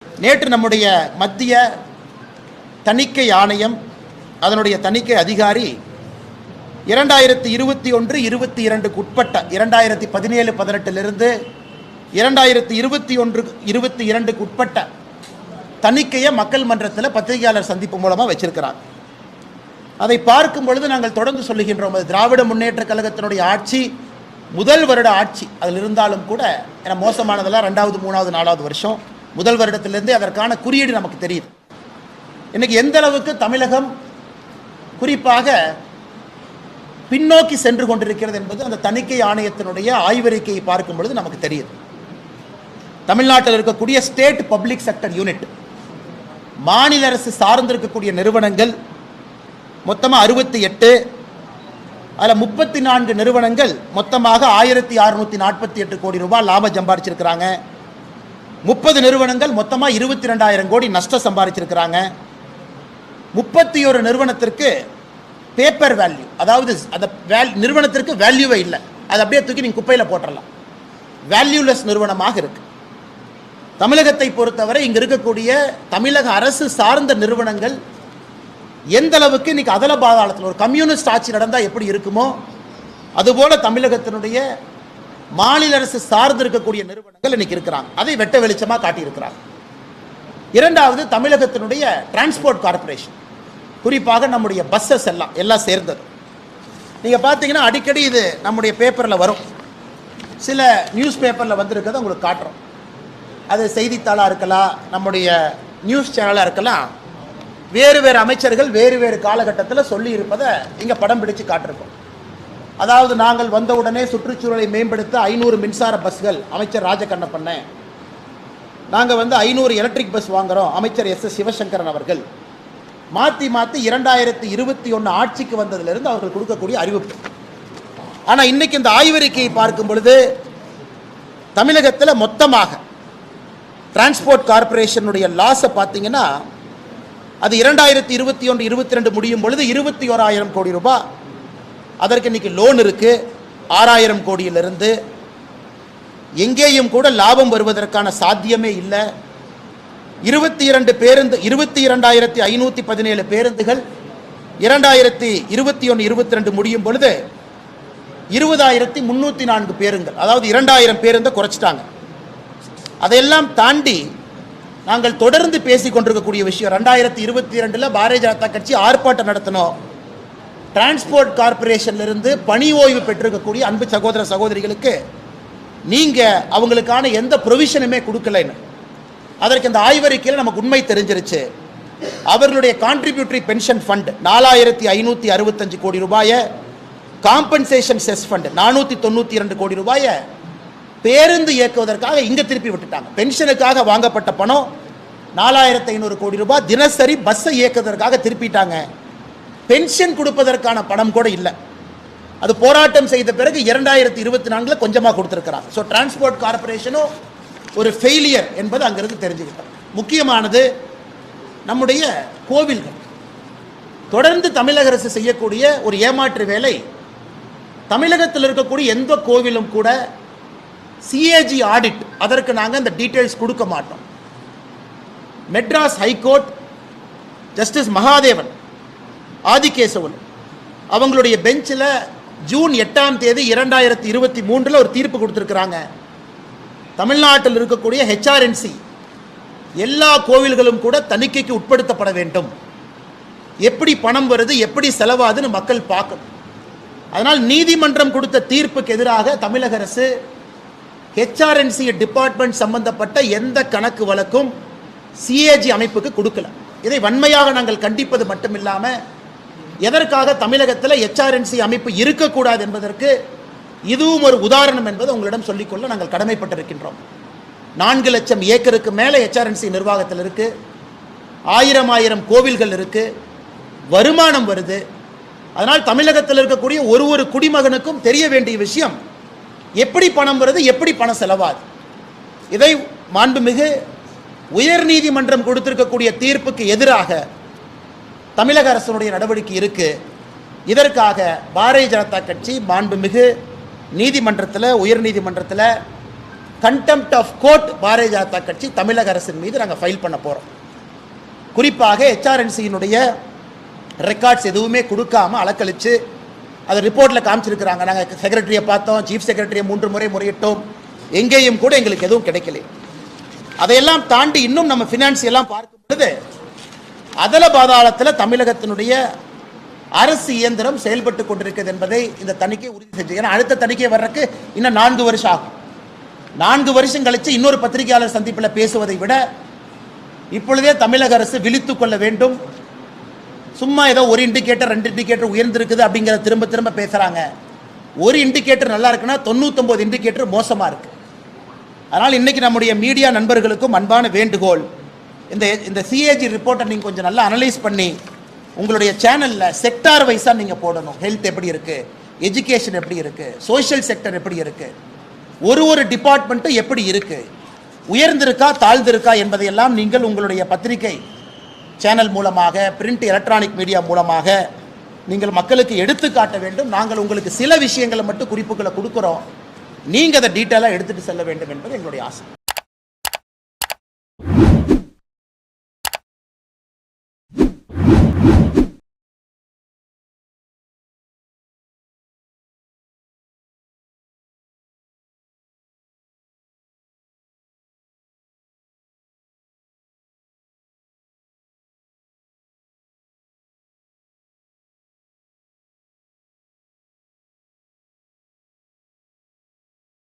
நேற்று நம்முடைய மத்திய தணிக்கை ஆணையம் அதனுடைய தணிக்கை அதிகாரி 2021-22 உட்பட்ட 2017-18 2021-22 உட்பட்ட தணிக்கையை மக்கள் மன்றத்தில் பத்திரிகையாளர் சந்திப்பு மூலமாக வச்சிருக்கிறாங்க. அதை பார்க்கும் பொழுது நாங்கள் தொடர்ந்து சொல்லுகின்றோம், அது திராவிட முன்னேற்ற கழகத்தினுடைய ஆட்சி முதல் வருட ஆட்சி அதில் இருந்தாலும் கூட ஏன்னா மோசமானதெல்லாம் 2வது 3வது 4வது வருஷம், முதல் வருடத்திலிருந்தே அதற்கான குறியீடு நமக்கு தெரியுது. இன்னைக்கு எந்த அளவுக்கு தமிழகம் குறிப்பாக பின்னோக்கி சென்று கொண்டிருக்கிறது என்பது அந்த தணிக்கை ஆணையத்தினுடைய ஆய்வறிக்கையை பார்க்கும் பொழுது நமக்கு தெரியுது. தமிழ்நாட்டில் இருக்கக்கூடிய ஸ்டேட் பப்ளிக் செக்டர் யூனிட், மாநில அரசு சார்ந்திருக்கக்கூடிய நிறுவனங்கள் மொத்தமாக 68, அதில் 34 நிறுவனங்கள் மொத்தமாக 1648 கோடி ரூபாய் லாபம் சம்பாதிச்சிருக்கிறாங்க. 30 நிறுவனங்கள் மொத்தமாக 22,000 கோடி நஷ்டம் சம்பாதிச்சிருக்கிறாங்க. 31 நிறுவனத்திற்கு பேப்பர் வேல்யூ, அதாவது அந்த நிறுவனத்திற்கு வேல்யூவே இல்லை, அதை அப்படியே தூக்கி நீங்கள் குப்பையில் போட்டுடலாம், வேல்யூலெஸ் நிறுவனமாக இருக்கு. தமிழகத்தை பொறுத்தவரை இங்கே இருக்கக்கூடிய தமிழக அரசு சார்ந்த நிறுவனங்கள் எந்த அளவுக்கு இன்னைக்கு அதல பாதாளத்தில் ஒரு கம்யூனிஸ்ட் ஆட்சி நடந்தால் எப்படி இருக்குமோ அதுபோல தமிழகத்தினுடைய மாநில அரசு சார்ந்து இருக்கக்கூடிய நிறுவனங்கள் இன்னைக்கு இருக்கிறாங்க. அதை வெட்ட வெளிச்சமாக காட்டியிருக்கிறாங்க. இரண்டாவது, தமிழகத்தினுடைய டிரான்ஸ்போர்ட் கார்பரேஷன், குறிப்பாக நம்முடைய பஸ்ஸஸ் எல்லாம் சேர்ந்தது. நீங்கள் பார்த்தீங்கன்னா அடிக்கடி இது நம்முடைய பேப்பரில் வரும், சில நியூஸ் பேப்பரில் வந்திருக்கிறத உங்களுக்கு காட்டுறோம். அது செய்தித்தாளாக இருக்கலாம், நம்முடைய நியூஸ் சேனலாக இருக்கலாம், வேறு வேறு அமைச்சர்கள் வேறு வேறு காலகட்டத்தில் சொல்லி இருப்பதை இங்கே படம் பிடிச்சு காட்டிருக்கோம். அதாவது நாங்கள் வந்தவுடனே சுற்றுச்சூழலை மேம்படுத்த 500 மின்சார பஸ்கள் அமைச்சர் ராஜகண்ணப்பண்ண, நாங்கள் 500 எலக்ட்ரிக் பஸ் வாங்குகிறோம் அமைச்சர் எஸ் சிவசங்கரன் அவர்கள், மாற்றி 2021 ஆட்சிக்கு வந்ததிலிருந்து அவர்கள் கொடுக்கக்கூடிய அறிவிப்பு. ஆனால் இன்னைக்கு இந்த ஆய்வறிக்கையை பார்க்கும் பொழுது தமிழகத்தில் மொத்தமாக டிரான்ஸ்போர்ட் கார்பரேஷனுடைய லாஸை பார்த்தீங்கன்னா அது 2021-22 முடியும் பொழுது 21,000 கோடி ரூபாய். அதற்கு இன்னைக்கு லோன் இருக்கு 6,000 கோடியிலிருந்து. எங்கேயும் கூட லாபம் வருவதற்கான சாத்தியமே இல்லை. 22,517 பேருந்துகள் 2021-22 முடியும் பொழுது 20,304 பேருந்துகள், அதாவது 2,000 பேருந்தை குறைச்சிட்டாங்க. அதையெல்லாம் தாண்டி நாங்கள் தொடர்ந்து பேசிக் கொண்டிருக்கக்கூடிய விஷயம், 2022 பாரதிய ஜனதா கட்சி ஆர்ப்பாட்டம் நடத்தினோம். டிரான்ஸ்போர்ட் கார்பரேஷன்லிருந்து பணி ஓய்வு பெற்றிருக்கக்கூடிய அன்பு சகோதர சகோதரிகளுக்கு நீங்கள் அவங்களுக்கான எந்த ப்ரொவிஷனுமே கொடுக்கலைன்னு. அதற்கு இந்த ஆய்வறிக்கையில் நமக்கு உண்மை தெரிஞ்சிருச்சு. அவர்களுடைய கான்ட்ரிபியூட்டரி பென்ஷன் ஃபண்ட் 4,565 கோடி ரூபாயை, காம்பன்சேஷன் செஸ் ஃபண்ட் 492 கோடி ரூபாயை பேருந்து இயக்குவதற்காக இங்கே திருப்பி விட்டுட்டாங்க. பென்ஷனுக்காக வாங்கப்பட்ட பணம் 4,500 கோடி ரூபாய் தினசரி பஸ்ஸை இயக்குவதற்காக திருப்பிட்டாங்க. பென்ஷன் கொடுப்பதற்கான பணம் கூட இல்லை. அது போராட்டம் செய்த பிறகு 2024 கொஞ்சமாக கொடுத்துருக்கிறாங்க. ஸோ டிரான்ஸ்போர்ட் கார்பரேஷனும் ஒரு ஃபெயிலியர் என்பது அங்கிருந்து தெரிஞ்சுக்கிட்டோம். முக்கியமானது நம்முடைய கோவில்கள். தொடர்ந்து தமிழக அரசு செய்யக்கூடிய ஒரு ஏமாற்று வேலை, தமிழகத்தில் இருக்கக்கூடிய எந்த கோவிலும் கூட சிஏஜி ஆடிட், அதற்கு நாங்கள் அந்த டீட்டெயில்ஸ் கொடுக்க மாட்டோம். மெட்ராஸ் ஹைகோர்ட் ஜஸ்டிஸ் மகாதேவன் ஆதிகேசவன் அவங்களுடைய பெஞ்சில் ஜூன் 8ஆம் தேதி 2023 ஒரு தீர்ப்பு கொடுத்துருக்குறாங்க. தமிழ்நாட்டில் இருக்கக்கூடிய ஹெச்ஆர்என்சி எல்லா கோவில்களும் கூட தணிக்கைக்கு உட்படுத்தப்பட வேண்டும். எப்படி பணம் வருது, எப்படி செலவாதுன்னு மக்கள் பார்க்கணும். அதனால் நீதிமன்றம் கொடுத்த தீர்ப்புக்கு எதிராக தமிழக அரசு ஹெச்ஆர்என்சி டிபார்ட்மெண்ட் சம்பந்தப்பட்ட எந்த கணக்கு வழக்கும் சிஏஜி அமைப்புக்கு கொடுக்கல. இதை வன்மையாக நாங்கள் கண்டிப்பது மட்டுமில்லாமல், எதற்காக தமிழகத்தில் ஹெச்ஆர்என்சி அமைப்பு இருக்கக்கூடாது என்பதற்கு இதுவும் ஒரு உதாரணம் என்பதை உங்களிடம் சொல்லிக்கொள்ள நாங்கள் கடமைப்பட்டிருக்கின்றோம். 4 லட்சம் ஏக்கருக்கு மேலே ஹெச்ஆர்என்சி நிர்வாகத்தில் இருக்கு, 1000 கோவில்கள் இருக்கு, வருமானம் வருது. அதனால் தமிழகத்தில் இருக்கக்கூடிய ஒரு குடிமகனுக்கும் தெரிய வேண்டிய விஷயம், எப்படி பணம் வருது, எப்படி பணம் செலவாது. இதை மாண்புமிகு உயர்நீதிமன்றம் கொடுத்திருக்கக்கூடிய தீர்ப்புக்கு எதிராக தமிழக அரசினுடைய நடவடிக்கை இருக்கு. இதற்காக பாரதிய ஜனதா கட்சி மாண்புமிகு நீதிமன்றத்தில், உயர்நீதிமன்றத்தில் contempt of court Bharatiya Janata கட்சி தமிழக அரசின் மீது நாங்கள் ஃபைல் பண்ண போகிறோம். குறிப்பாக HRNC-யினுடைய ரெக்கார்ட்ஸ் எதுவுமே கொடுக்காம அலக்கழித்து அதை ரிப்போர்ட்டில் காமிச்சிருக்கிறாங்க. நாங்கள் செக்ரட்டரியை பார்த்தோம், சீஃப் செக்ரட்டரியை 3 முறை முறையிட்டோம், எங்கேயும் கூட எங்களுக்கு எதுவும் கிடைக்கல. அதையெல்லாம் தாண்டி இன்னும் நம்ம ஃபினான்ஸ் எல்லாம் பார்க்கும் பொழுது அதல பாதாளத்தில் தமிழகத்தினுடைய அரசு இயந்திரம் செயல்பட்டு கொண்டிருக்கிறது என்பதை இந்த தணிக்கை உறுதி செஞ்சு. ஏன்னா அடுத்த தணிக்கை வர்றதுக்கு இன்னும் 4 வருஷம் ஆகும். 4 வருஷம் கழித்து இன்னொரு பத்திரிகையாளர் சந்திப்பில் பேசுவதை விட இப்பொழுதே தமிழக அரசு விழித்துக் கொள்ள வேண்டும். சும்மா ஏதோ ஒரு இண்டிகேட்டர் 2 இண்டிகேட்டர் உயர்ந்திருக்குது அப்படிங்கிறத திரும்ப திரும்ப பேசுகிறாங்க. ஒரு இண்டிகேட்டர் நல்லா இருக்குன்னா 99 இண்டிகேட்டர் மோசமாக இருக்குது. அதனால் இன்றைக்கி நம்முடைய மீடியா நண்பர்களுக்கும் அன்பான வேண்டுகோள், இந்த CAG ரிப்போர்ட்டை நீங்கள் கொஞ்சம் நல்லா அனலைஸ் பண்ணி உங்களுடைய சேனலில் செக்டார் வைஸாக நீங்கள் போடணும். ஹெல்த் எப்படி இருக்குது, எஜுகேஷன் எப்படி இருக்குது, சோஷியல் செக்டர் எப்படி இருக்குது, ஒரு டிபார்ட்மெண்ட்டும் எப்படி இருக்குது, உயர்ந்திருக்கா தாழ்ந்திருக்கா என்பதையெல்லாம் நீங்கள் உங்களுடைய பத்திரிகை சேனல் மூலமாக, பிரிண்ட் எலக்ட்ரானிக் மீடியா மூலமாக நீங்கள் மக்களுக்கு எடுத்து காட்ட வேண்டும். நாங்கள் உங்களுக்கு சில விஷயங்களை மட்டும் குறிப்புகளை கொடுக்குறோம், நீங்கள் அதை டீட்டெயிலாக எடுத்துகிட்டு செல்ல வேண்டும் என்பது எங்களுடைய ஆசை.